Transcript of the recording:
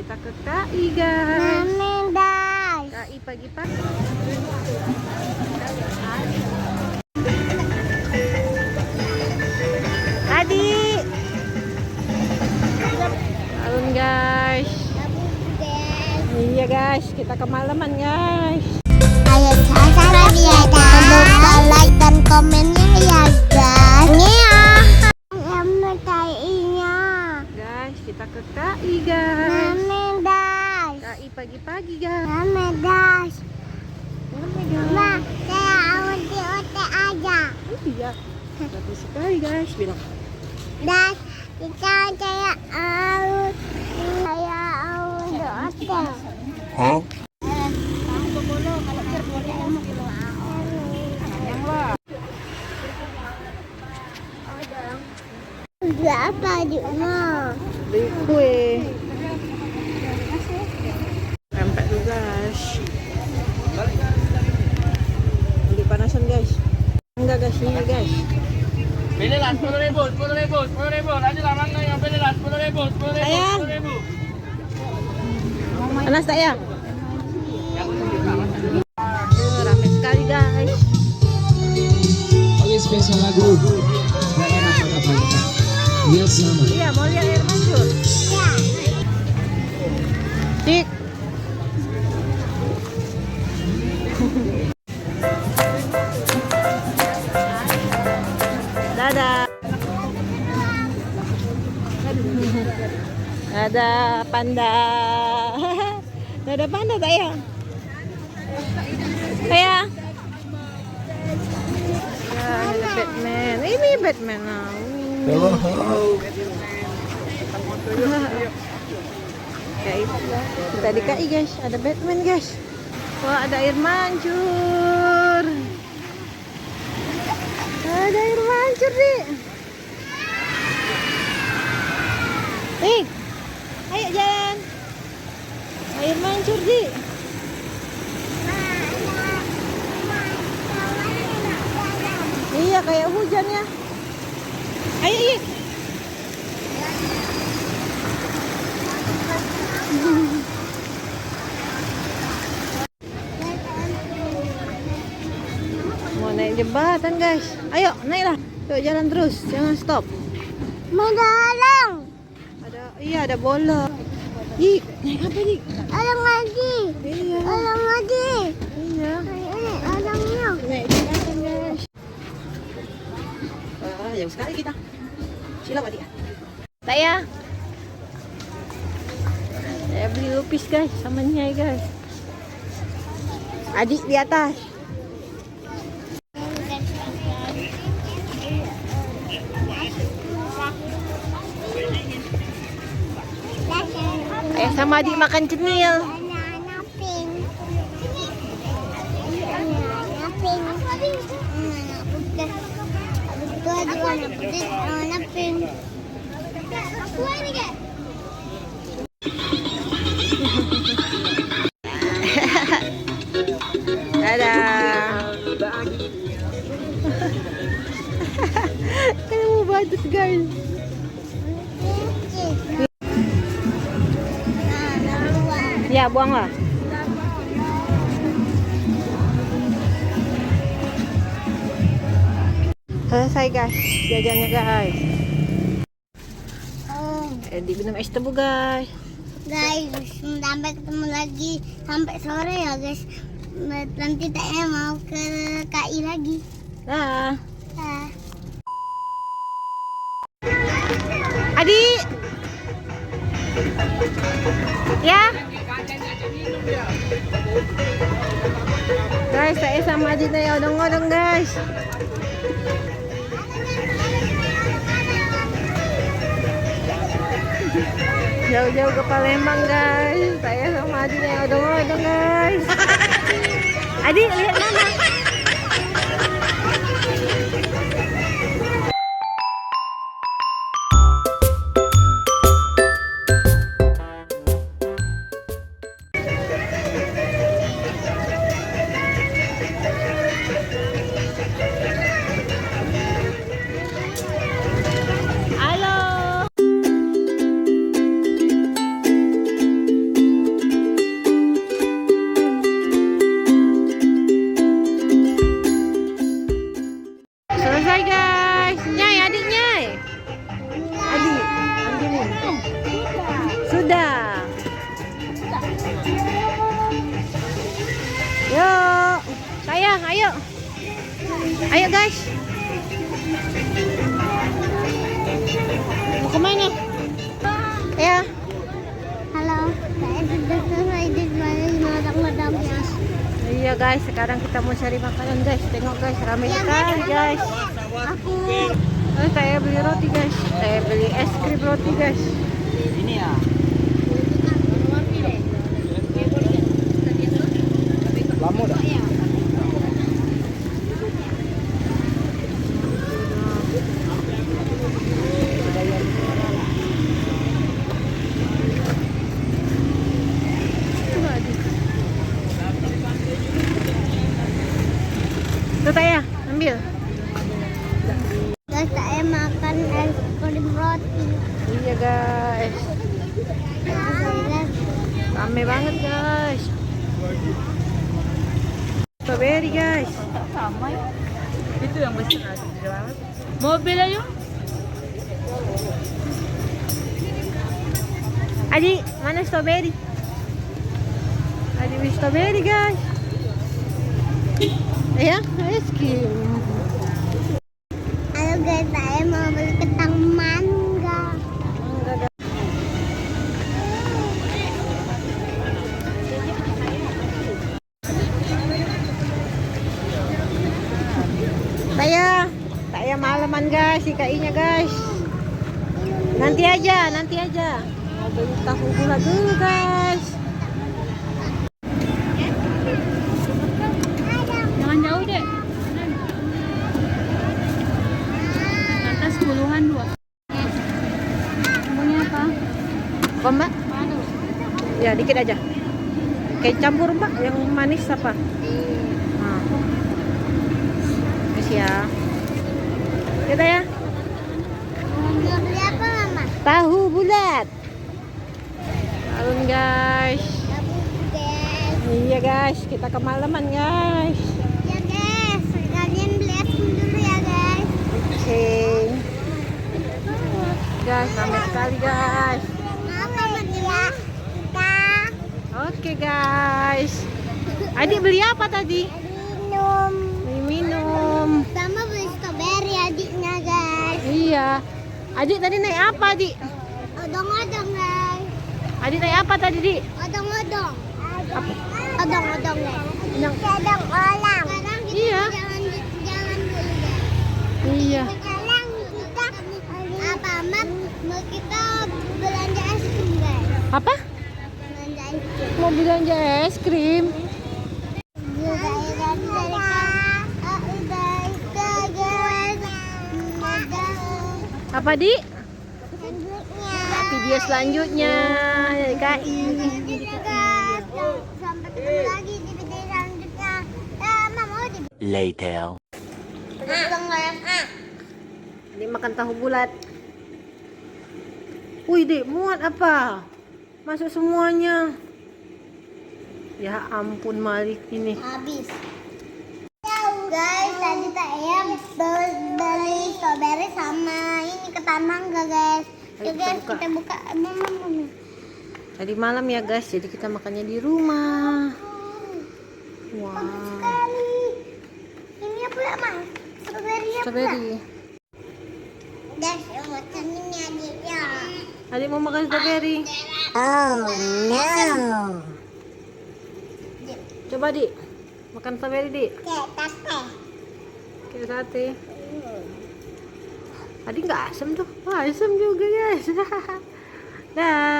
kita ke KI guys. KI pagi-pagi. Adik. Alun guys. Iya guys, kita kemalaman guys. Ayo subscribe ya guys. Lupa like dan komennya ya guys. Guys, kita ke KI guys. KI pagi-pagi guys. Ma, saya audio aja. Iya. Bagus sekali guys, bilang. Dan kita saya audio. Hah? Apa di rumah? Beli kue. Pempek tuh guys. Beli panasan guys. Enggak guys, ini guys. Pilihlah 10.000, 10.000. Aja lah mangga yang pilihlah 10.000, 10.000. Panas tak ya? Ramai sekali guys. Oke, spesial lagu daerah Kota Palembang. Lihat sama. Iya, mau lihat air mancur. Ya. Dik. Dadah. Ada panda. Ada panda tak ya? Ya. Ya, ada Batman. Ini Batman now. Kita di KI guys, ada Batman guys. Wah, ada air mancur. Ada air mancur nih. Ayo jalan. Air mancur nih. Iya, kayak hujan ya. Ayo, Ik. Mau naik jembatan guys. Ayo, naiklah. Yuk, jalan terus, jangan stop. Menolong. Ada bola. Ik, naik apa Ik? Orang lagi. Iya. Orang lagi. Iya. Ini orangnya. Naik jembatan guys. Jauh sekali kita. Sila Pak Tika. Tak ya? Saya beli lupis guys, sama Nyai guys. Adik di atas. Sama adik makan cenil. Anak pink. Anak pink. Anak putih. Anak pink. Dadah. Kaya mau badut guys. Ya, buanglah. Selesai guys, jajannya guys. Diminum es tebu guys. Guys, sampai ketemu lagi sampai sore ya guys. Nanti saya mau ke KI lagi. Dah. Nah. Adik. Ya. Guys, saya sama adik saya odong-odong guys. Jauh-jauh ke Palembang guys. Saya sama adik saya odong-odong guys. Adik, lihat mama. Sudah. Yuk. Sayang, ayo. Ayo guys. Mau kemana? Ya. Halo, saya sudah selesai di madang-madangnya. Iya guys, sekarang kita mau cari makanan guys. Tengok guys, ramai sekali guys. Aku Saya beli roti guys. Saya beli es krim roti guys. Ini ya. Lama dah. Tuh Taya, ambil. guys, saya makan es krim roti. Iya guys. Nah, Rame banget guys. Strawberry guys. Sama ya. Itu yang besar banget. Mobil ayo. Adi, mana strawberry? Adi beli strawberry guys. Ya, es krim. halo guys, saya mau beli kentang mangga. Taya malaman guys, IKI-nya guys. Nanti aja. Mau beli tahu bulat dulu guys. Jangan jauh deh. Atas puluhan 2. Bumbunya apa? Apa mbak? Madu. Ya dikit aja. Kayak campur mbak, yang manis apa? Nah. Terus ya. Kita ya. Mau beli apa mama? Tahu bulat. Alun guys. Tahu guys. Iya guys, kita kemalaman guys. Ya guys, kalian beli es krim dulu ya guys. Oke. Guys, ramai sekali guys. Maaf mama ya. Kita Oke guys. Adik beli apa tadi? minum. Beli minum. Sama beli strawberry adiknya guys. Iya. Adik tadi naik apa, Dik? Odong-odong guys. Adik naik apa tadi, Dik? Odong-odong. Apa? Odong-odong guys. Yang- Odong olang. Sekarang kita Iya. jalan dulu guys. Iya. Sekarang kita apa mat mau kita belanja es krim guys. Apa? Belanja es krim. Mau belanja es krim. Apa, Dik? Video selanjutnya dari KI. Sampai ketemu lagi di video selanjutnya. Mama mau di Later. pulang guys. Adik makan tahu bulat. Wih, Dik, muat apa? Masuk semuanya. Ya ampun, Malik ini. Habis. Guys, tadi saya beli strawberry sama ini ketan mangga guys. Ayo Yuk kita guys, buka. kita buka. Mama. Tadi malam ya guys, jadi kita makannya di rumah. Wow. Sekali. Ini apa ya mas? Strawberry apa? Strawberry. Guys, yang makan ini adiknya. Adik mau makan strawberry. Oh no. Coba, Dik. Makan strawberry, Dik. Kayak tete. Kayak sate. Adik nggak asem tuh. Wah, asem juga guys. Dah.